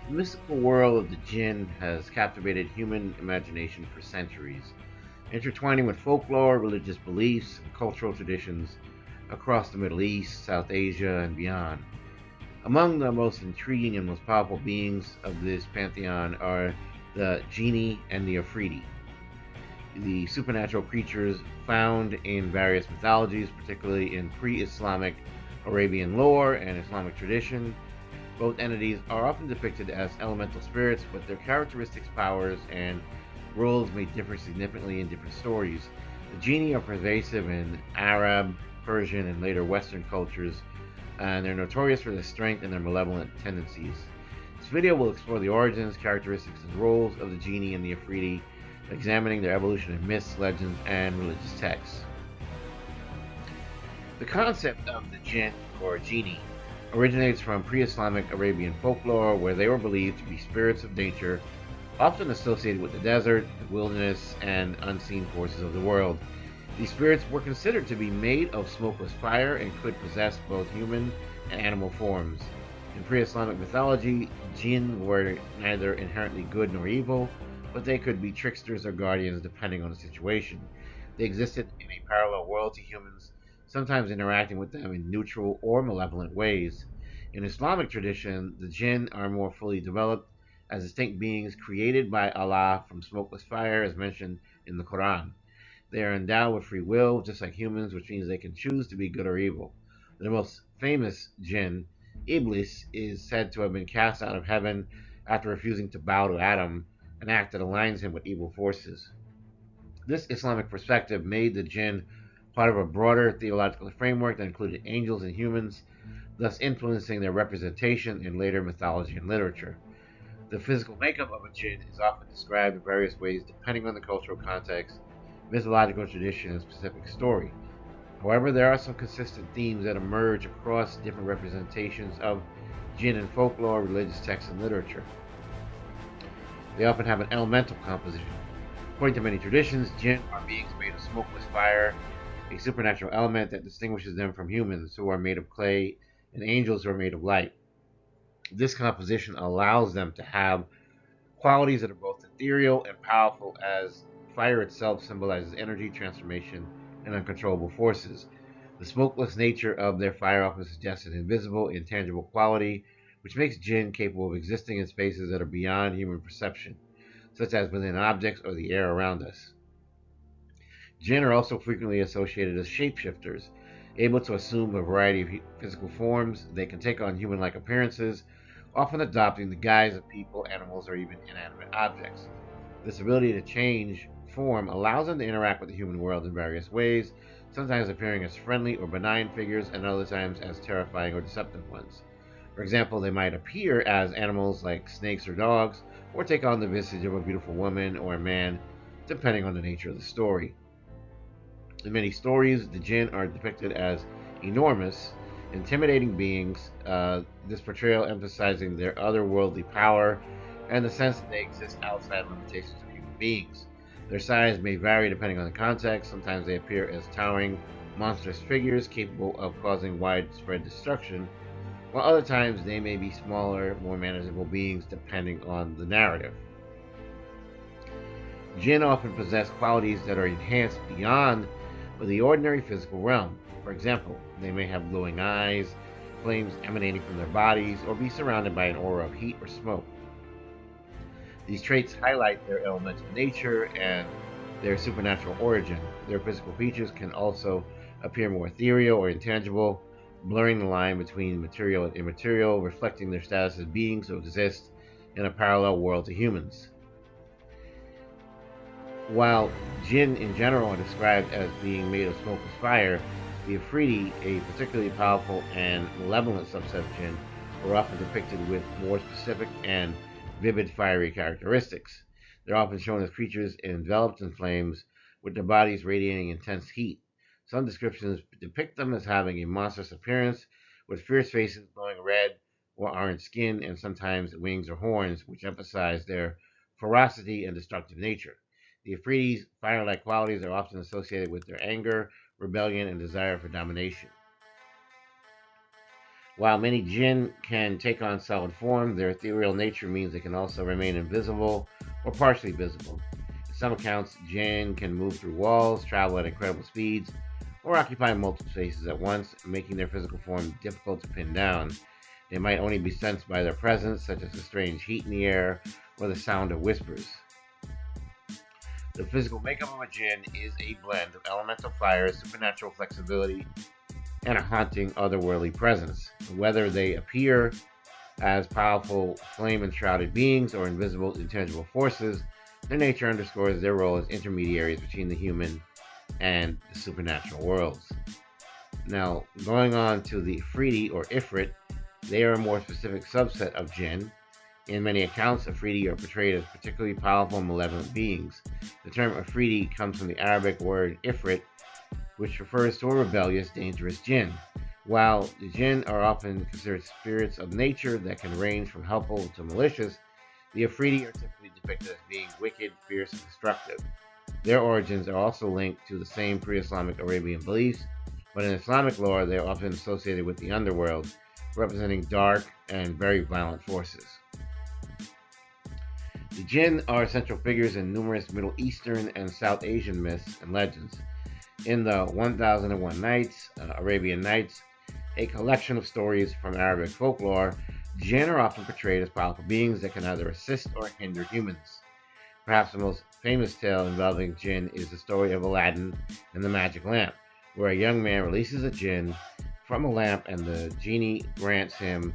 The mystical world of the Djinn has captivated human imagination for centuries, intertwining with folklore, religious beliefs, and cultural traditions across the Middle East, South Asia, and beyond. Among the most intriguing and most powerful beings of this pantheon are the Djinni and the Efreeti, the supernatural creatures found in various mythologies, particularly in pre Islamic Arabian lore and Islamic tradition. Both entities are often depicted as elemental spirits, but their characteristics, powers, and roles may differ significantly in different stories. The genie are pervasive in Arab, Persian, and later Western cultures, and they're notorious for their strength and their malevolent tendencies. This video will explore the origins, characteristics, and roles of the genie and the Efreeti, examining their evolution in myths, legends, and religious texts. The concept of the jinn, or genie, originates from pre-Islamic Arabian folklore, where they were believed to be spirits of nature, often associated with the desert, the wilderness, and unseen forces of the world. These spirits were considered to be made of smokeless fire and could possess both human and animal forms. In pre-Islamic mythology, jinn were neither inherently good nor evil, but they could be tricksters or guardians depending on the situation. They existed in a parallel world to humans, sometimes interacting with them in neutral or malevolent ways. In Islamic tradition, the jinn are more fully developed as distinct beings created by Allah from smokeless fire, as mentioned in the Quran. They are endowed with free will, just like humans, which means they can choose to be good or evil. The most famous jinn, Iblis, is said to have been cast out of heaven after refusing to bow to Adam, an act that aligns him with evil forces. This Islamic perspective made the jinn part of a broader theological framework that included angels and humans, thus influencing their representation in later mythology and literature. The physical makeup of a jinn is often described in various ways depending on the cultural context, mythological tradition, and specific story. However, there are some consistent themes that emerge across different representations of jinn in folklore, religious texts, and literature. They often have an elemental composition. According to many traditions, jinn are beings made of smokeless fire, a supernatural element that distinguishes them from humans who are made of clay and angels who are made of light. This composition allows them to have qualities that are both ethereal and powerful, as fire itself symbolizes energy, transformation, and uncontrollable forces. The smokeless nature of their fire often suggests an invisible, intangible quality, which makes jinn capable of existing in spaces that are beyond human perception, such as within objects or the air around us. Jinn are also frequently associated as shapeshifters, able to assume a variety of physical forms. They can take on human like appearances, often adopting the guise of people, animals, or even inanimate objects. This ability to change form allows them to interact with the human world in various ways, sometimes appearing as friendly or benign figures, and other times as terrifying or deceptive ones. For example, they might appear as animals like snakes or dogs, or take on the visage of a beautiful woman or a man, depending on the nature of the story. In many stories, the jinn are depicted as enormous, intimidating beings, this portrayal emphasizing their otherworldly power and the sense that they exist outside the limitations of human beings. Their size may vary depending on the context. Sometimes they appear as towering, monstrous figures capable of causing widespread destruction, while other times they may be smaller, more manageable beings depending on the narrative. Jinn often possess qualities that are enhanced beyond the ordinary physical realm. For example, they may have glowing eyes, flames emanating from their bodies, or be surrounded by an aura of heat or smoke. These traits highlight their elemental nature and their supernatural origin. Their physical features can also appear more ethereal or intangible, blurring the line between material and immaterial, reflecting their status as beings who exist in a parallel world to humans. While jinn in general are described as being made of smokeless fire, the Efreeti, a particularly powerful and malevolent subset of jinn, are often depicted with more specific and vivid fiery characteristics. They're often shown as creatures enveloped in flames, with their bodies radiating intense heat. Some descriptions depict them as having a monstrous appearance, with fierce faces glowing red or orange skin, and sometimes wings or horns, which emphasize their ferocity and destructive nature. The Efreeti's fire-like qualities are often associated with their anger, rebellion, and desire for domination. While many jinn can take on solid form, their ethereal nature means they can also remain invisible or partially visible. In some accounts, jinn can move through walls, travel at incredible speeds, or occupy multiple spaces at once, making their physical form difficult to pin down. They might only be sensed by their presence, such as the strange heat in the air or the sound of whispers. The physical makeup of a jinn is a blend of elemental fire, supernatural flexibility, and a haunting, otherworldly presence. Whether they appear as powerful, flame enshrouded beings or invisible, intangible forces, their nature underscores their role as intermediaries between the human and the supernatural worlds. Now, going on to the Efreeti or Ifrit, they are a more specific subset of jinn. In many accounts, Efreeti are portrayed as particularly powerful and malevolent beings. The term Efreeti comes from the Arabic word Ifrit, which refers to a rebellious, dangerous jinn. While the jinn are often considered spirits of nature that can range from helpful to malicious, the Efreeti are typically depicted as being wicked, fierce, and destructive. Their origins are also linked to the same pre-Islamic Arabian beliefs, but in Islamic lore they are often associated with the underworld, representing dark and very violent forces. The jinn are central figures in numerous Middle Eastern and South Asian myths and legends. In the 1001 Nights, Arabian Nights, a collection of stories from Arabic folklore, jinn are often portrayed as powerful beings that can either assist or hinder humans. Perhaps the most famous tale involving jinn is the story of Aladdin and the Magic Lamp, where a young man releases a jinn from a lamp and the genie grants him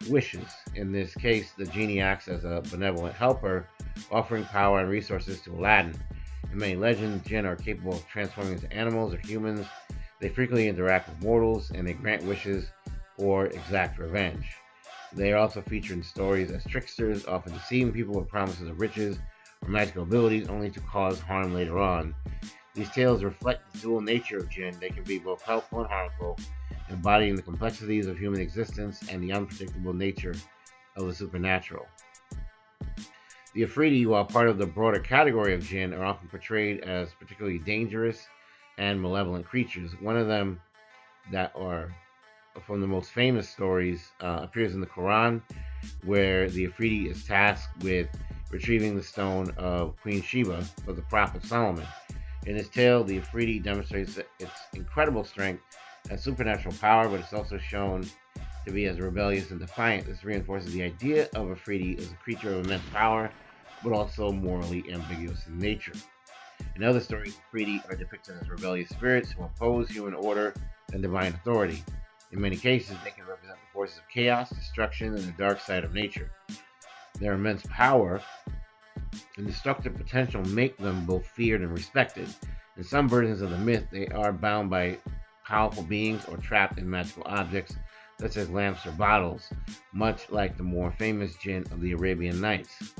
wishes. In this case, the genie acts as a benevolent helper, offering power and resources to Aladdin. In many legends, jinn are capable of transforming into animals or humans. They frequently interact with mortals and they grant wishes or exact revenge. They are also featured in stories as tricksters, often deceiving people with promises of riches or magical abilities only to cause harm later on. These tales reflect the dual nature of jinn. They can be both helpful and harmful, embodying the complexities of human existence and the unpredictable nature of the supernatural. The Efreeti, while part of the broader category of jinn, are often portrayed as particularly dangerous and malevolent creatures. One of them that are from the most famous stories appears in the Quran, where the Efreeti is tasked with retrieving the stone of Queen Sheba for the Prophet Solomon. In his tale, the Efreeti demonstrates its incredible strength and supernatural power, but it's also shown to be as rebellious and defiant. This reinforces the idea of Efreeti as a creature of immense power, but also morally ambiguous in nature. In other stories, Efreeti are depicted as rebellious spirits who oppose human order and divine authority. In many cases, they can represent the forces of chaos, destruction, and the dark side of nature. Their immense power and destructive potential make them both feared and respected. In some versions of the myth, they are bound by powerful beings or trapped in magical objects such as lamps or bottles, much like the more famous jinn of the Arabian Nights.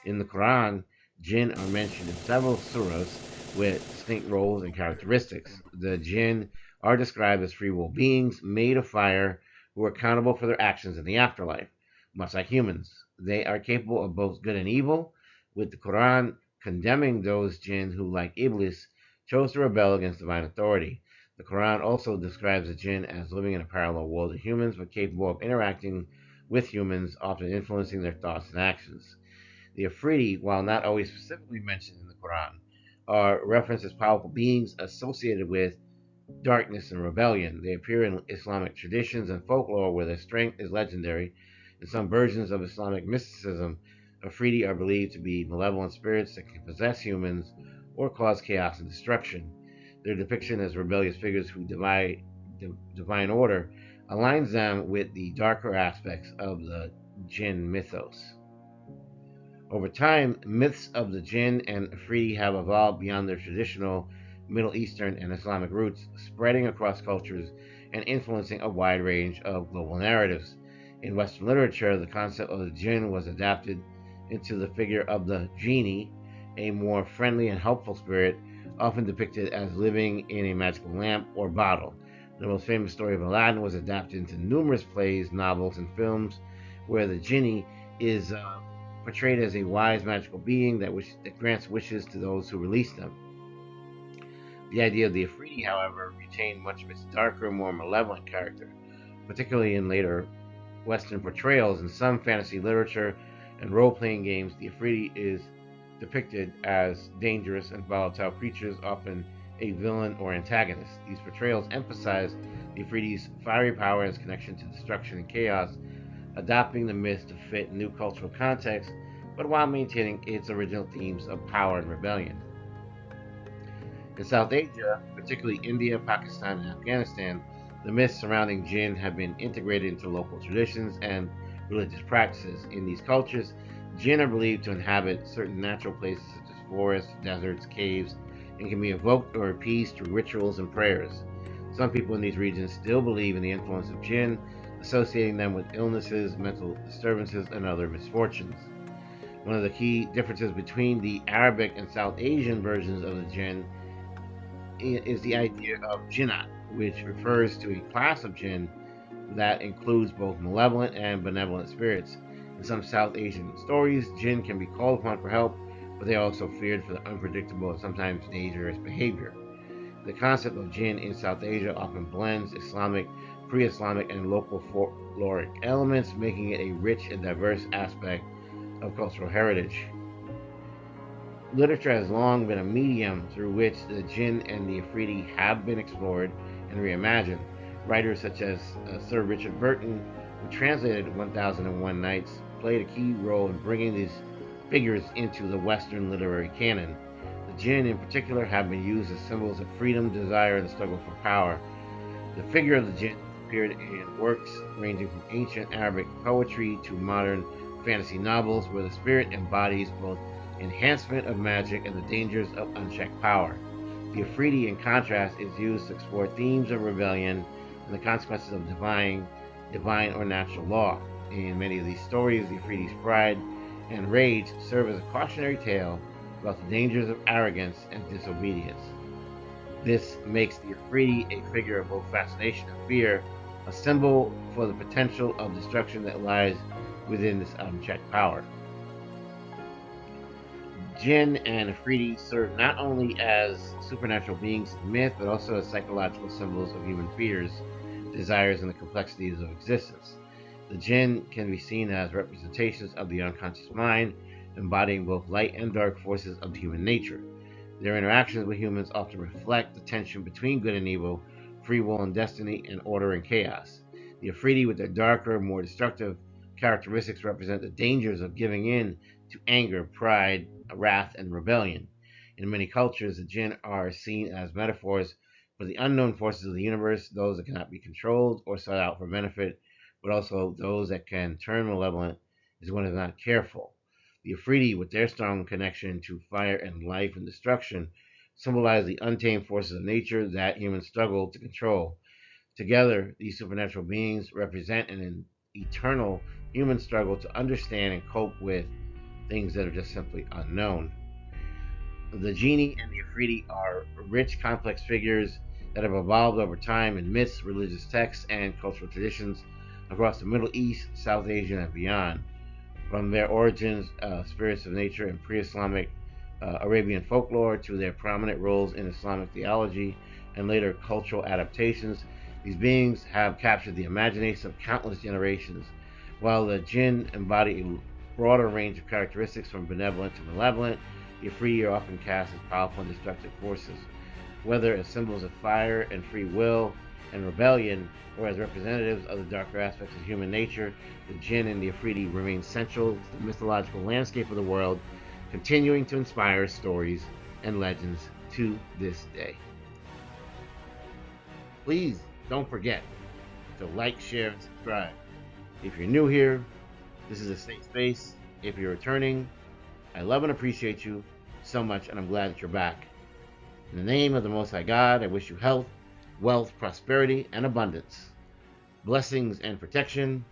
In the Quran, jinn are mentioned in several surahs with distinct roles and characteristics. The jinn are described as free will beings made of fire who are accountable for their actions in the afterlife, much like humans. They are capable of both good and evil, with the Quran condemning those jinn who, like Iblis, chose to rebel against divine authority. The Quran also describes the jinn as living in a parallel world to humans, but capable of interacting with humans, often influencing their thoughts and actions. The Efreeti, while not always specifically mentioned in the Quran, are referenced as powerful beings associated with darkness and rebellion. They appear in Islamic traditions and folklore where their strength is legendary. In some versions of Islamic mysticism, Efreeti are believed to be malevolent spirits that can possess humans or cause chaos and destruction. Their depiction as rebellious figures who defy divine order aligns them with the darker aspects of the jinn mythos. Over time, myths of the jinn and Efreeti have evolved beyond their traditional Middle Eastern and Islamic roots, spreading across cultures and influencing a wide range of global narratives. In Western literature, the concept of the jinn was adapted into the figure of the genie, a more friendly and helpful spirit, often depicted as living in a magical lamp or bottle. The most famous story of Aladdin was adapted into numerous plays, novels, and films, where the genie is portrayed as a wise magical being that grants wishes to those who release them. The idea of the Efreeti, however, retained much of its darker, more malevolent character. particularly in later Western portrayals. In some fantasy literature and role playing games, the Efreeti is depicted as dangerous and volatile creatures, often a villain or antagonist. These portrayals emphasize the Efreeti's fiery power and its connection to destruction and chaos, adapting the myth to fit new cultural contexts, but while maintaining its original themes of power and rebellion. In South Asia, particularly India, Pakistan, and Afghanistan, the myths surrounding jinn have been integrated into local traditions and religious practices. In these cultures, jinn are believed to inhabit certain natural places such as forests, deserts, caves, and can be invoked or appeased through rituals and prayers. Some people in these regions still believe in the influence of jinn, associating them with illnesses, mental disturbances, and other misfortunes. One of the key differences between the Arabic and South Asian versions of the jinn is the idea of jinnat, which refers to a class of jinn that includes both malevolent and benevolent spirits. In some South Asian stories, jinn can be called upon for help, but they are also feared for their unpredictable and sometimes dangerous behavior. The concept of jinn in South Asia often blends Islamic, pre Islamic, and local folkloric elements, making it a rich and diverse aspect of cultural heritage. Literature has long been a medium through which the Djinn and the Efreeti have been explored and reimagined. Writers such as Sir Richard Burton, who translated 1001 Nights, played a key role in bringing these figures into the Western literary canon. The Djinn, in particular, have been used as symbols of freedom, desire, and the struggle for power. The figure of the Djinn appeared in works ranging from ancient Arabic poetry to modern fantasy novels, where the spirit embodies both enhancement of magic and the dangers of unchecked power. The Efreeti, in contrast, is used to explore themes of rebellion and the consequences of divine or natural law. In many of these stories, the Efreeti's pride and rage serve as a cautionary tale about the dangers of arrogance and disobedience. This makes the Efreeti a figure of both fascination and fear, a symbol for the potential of destruction that lies within this unchecked power. Djinn and Efreeti serve not only as supernatural beings in myth, but also as psychological symbols of human fears, desires, and the complexities of existence. The Djinn can be seen as representations of the unconscious mind, embodying both light and dark forces of human nature. Their interactions with humans often reflect the tension between good and evil, free will and destiny, and order and chaos. The Efreeti, with their darker, more destructive characteristics, represent the dangers of giving in to anger, pride, wrath, and rebellion. In many cultures, the Djinn are seen as metaphors for the unknown forces of the universe, those that cannot be controlled or sought out for benefit, but also those that can turn malevolent if one is not careful. The Efreeti, with their strong connection to fire and life and destruction, symbolize the untamed forces of nature that humans struggle to control. Together, these supernatural beings represent an eternal human struggle to understand and cope with things that are just simply unknown. The Djinni and the Efreeti are rich, complex figures that have evolved over time in myths, religious texts, and cultural traditions across the Middle East, South Asia, and beyond. From their origins, spirits of nature, in pre Islamic Arabian folklore to their prominent roles in Islamic theology and later cultural adaptations, these beings have captured the imagination of countless generations. While the jinn embody a broader range of characteristics from benevolent to malevolent, the Efreeti are often cast as powerful and destructive forces. Whether as symbols of fire and free will and rebellion, or as representatives of the darker aspects of human nature, the Djinn and the Efreeti remain central to the mythological landscape of the world, continuing to inspire stories and legends to this day. Please don't forget to like, share, and subscribe. If you're new here, this is a safe space. If you're returning, I love and appreciate you so much, and I'm glad that you're back. In the name of the Most High God, I wish you health, wealth, prosperity, and abundance. Blessings and protection.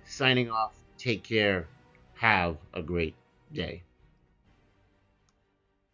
Signing off. Take care. Have a great day.